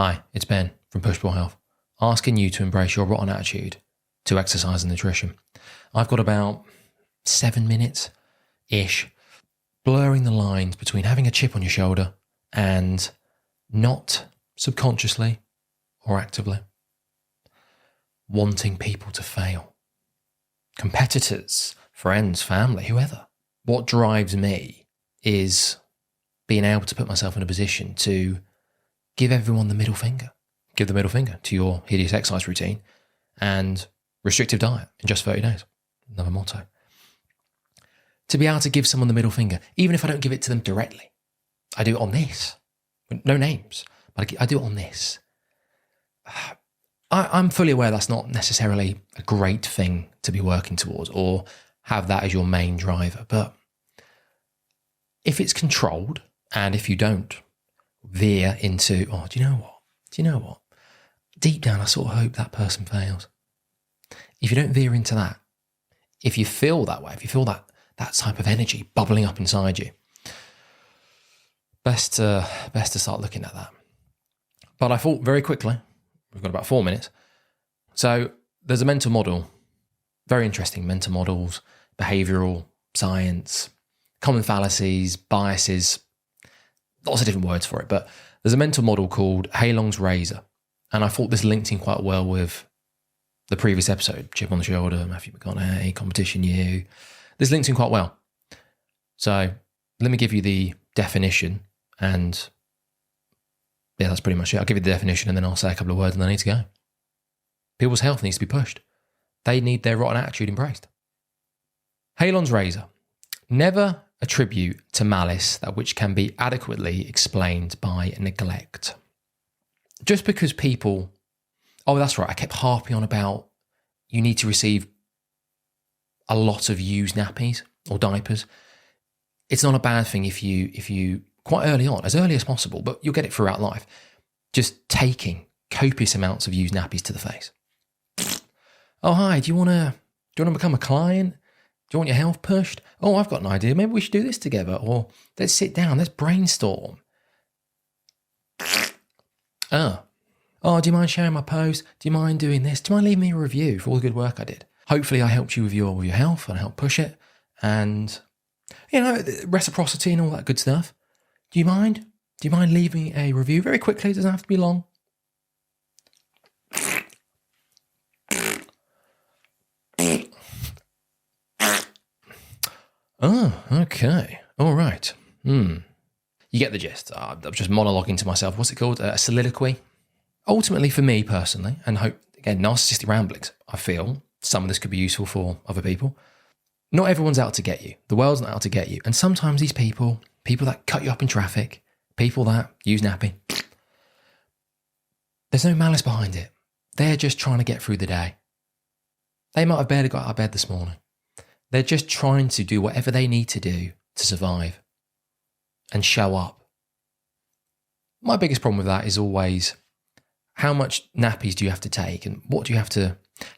Hi, it's Ben from Pushball Health, asking you to embrace your rotten attitude to exercise and nutrition. I've got about 7 minutes-ish blurring the lines between having a chip on your shoulder and not subconsciously or actively wanting people to fail. Competitors, friends, family, whoever. What drives me is being able to put myself in a position to give everyone the middle finger. Give the middle finger to your hideous exercise routine and restrictive diet in just 30 days. Another motto. To be able to give someone the middle finger, even if I don't give it to them directly. I do it on this. No names, but I do it on this. I'm fully aware that's not necessarily a great thing to be working towards or have that as your main driver. But if it's controlled and if you don't veer into, oh, do you know what? Deep down, I sort of hope that person fails. If you don't veer into that, if you feel that way, if you feel that type of energy bubbling up inside you, best to start looking at that. But I thought very quickly, we've got about 4 minutes. So there's a mental model, very interesting mental models, behavioral science, common fallacies, biases, lots of different words for it. But there's a mental model called Halon's razor. And I thought this linked in quite well with the previous episode, chip on the shoulder, Matthew McConaughey, competition you. This links in quite well. So let me give you the definition and yeah, that's pretty much it. I'll give you the definition and then I'll say a couple of words and then I need to go. People's health needs to be pushed. They need their rotten attitude embraced. Halon's razor. Never attribute to malice that which can be adequately explained by neglect. Just because people, oh, that's right, I kept harping on about you need to receive a lot of used nappies or diapers. It's not a bad thing if you quite early on, as early as possible, but you'll get it throughout life, just taking copious amounts of used nappies to the face. Oh, hi, do you want to become a client? Do you want your health pushed? Oh, I've got an idea. Maybe we should do this together. Or let's sit down. Let's brainstorm. Oh, do you mind sharing my post? Do you mind doing this? Do you mind leaving me a review for all the good work I did? Hopefully I helped you with your health and I helped push it. And, reciprocity and all that good stuff. Do you mind? Do you mind leaving a review very quickly? It doesn't have to be long. Oh, okay. All right. You get the gist. I'm just monologuing to myself. What's it called? A soliloquy. Ultimately, for me personally, and hope, again, narcissistic ramblings, I feel some of this could be useful for other people. Not everyone's out to get you. The world's not out to get you. And sometimes these people that cut you up in traffic, people that use nappy, there's no malice behind it. They're just trying to get through the day. They might have barely got out of bed this morning. They're just trying to do whatever they need to do to survive and show up. My biggest problem with that is always how much nappies do you have to take and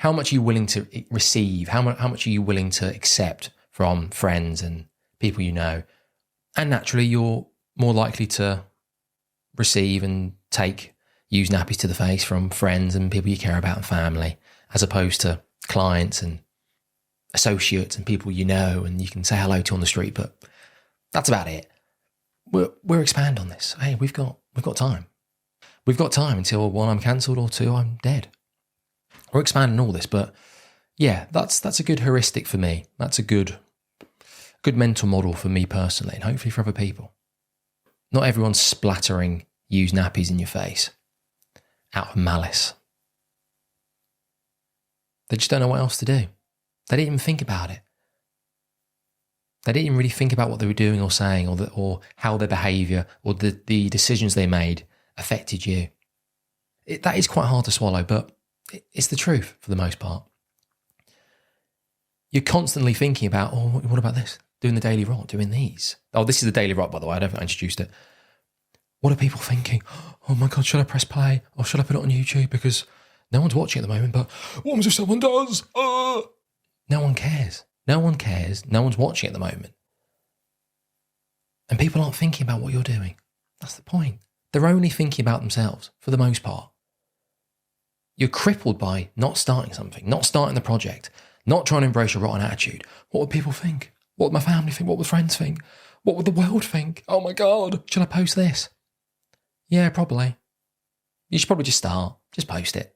how much are you willing to receive? How much are you willing to accept from friends and people you know? And naturally, you're more likely to receive and take used nappies to the face from friends and people you care about and family, as opposed to clients and associates and people you know and you can say hello to on the street, but that's about it. We'll expand on this. Hey, we've got time. We've got time until 1, I'm cancelled, or 2, I'm dead. We're expanding all this, but yeah, that's a good heuristic for me. That's a good mental model for me personally, and hopefully for other people. Not everyone's splattering used nappies in your face out of malice. They just don't know what else to do. They didn't even think about it. They didn't even really think about what they were doing or saying or how their behaviour or the decisions they made affected you. That is quite hard to swallow, but it's the truth for the most part. You're constantly thinking about, oh, what about this? Doing the daily rot, doing these. Oh, this is the daily rot, by the way. I don't think I introduced it. What are people thinking? Oh my God, should I press play? Or should I put it on YouTube? Because no one's watching at the moment, but what happens if someone does? No one cares. No one cares. No one's watching at the moment. And people aren't thinking about what you're doing. That's the point. They're only thinking about themselves for the most part. You're crippled by not starting something, not starting the project, not trying to embrace your rotten attitude. What would people think? What would my family think? What would friends think? What would the world think? Oh my God, should I post this? Yeah, probably. You should probably just start. Just post it.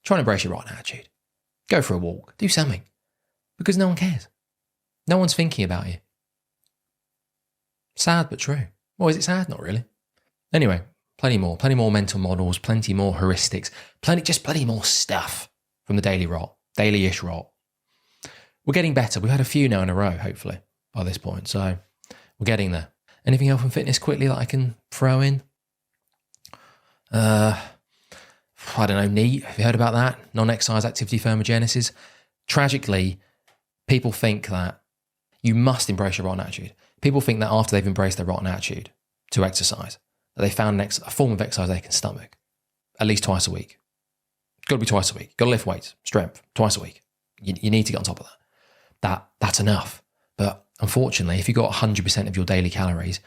Try and embrace your rotten attitude. Go for a walk. Do something. Because no one cares. No one's thinking about you. Sad but true. Well, is it sad? Not really. Anyway, plenty more mental models, plenty more heuristics, plenty more stuff from the daily-ish rot. We're getting better. We've had a few now in a row, hopefully, by this point. So we're getting there. Anything health and fitness quickly that I can throw in? I don't know, NEAT. Have you heard about that? Non-exercise activity thermogenesis. Tragically, people think that you must embrace your rotten attitude. People think that after they've embraced their rotten attitude to exercise, that they found a form of exercise they can stomach at least twice a week. Got to be twice a week. Got to lift weights, strength, twice a week. You need to get on top of that. That's enough. But unfortunately, if you've got 100% of your daily calories,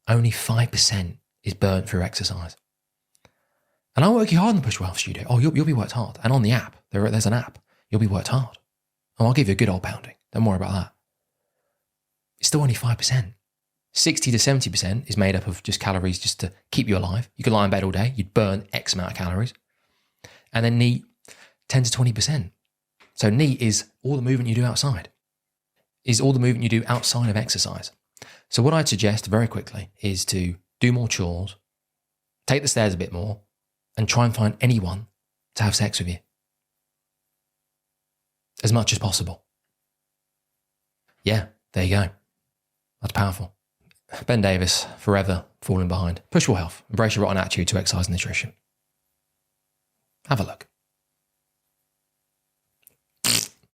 only 5% is burnt through exercise. And I'm working hard in the Push Wealth Studio. Oh, you'll be worked hard. And on the app, there's an app. You'll be worked hard. Oh, I'll give you a good old pounding. Don't worry about that. It's still only 5%. 60 to 70% is made up of just calories just to keep you alive. You could lie in bed all day. You'd burn X amount of calories. And then NEAT, 10 to 20%. So NEAT is all the movement you do outside. Is all the movement you do outside of exercise. So what I'd suggest very quickly is to do more chores, take the stairs a bit more, and try and find anyone to have sex with you. As much as possible. Yeah, there you go. That's powerful. Ben Davis, forever falling behind. Push your health. Embrace your rotten attitude to exercise and nutrition. Have a look.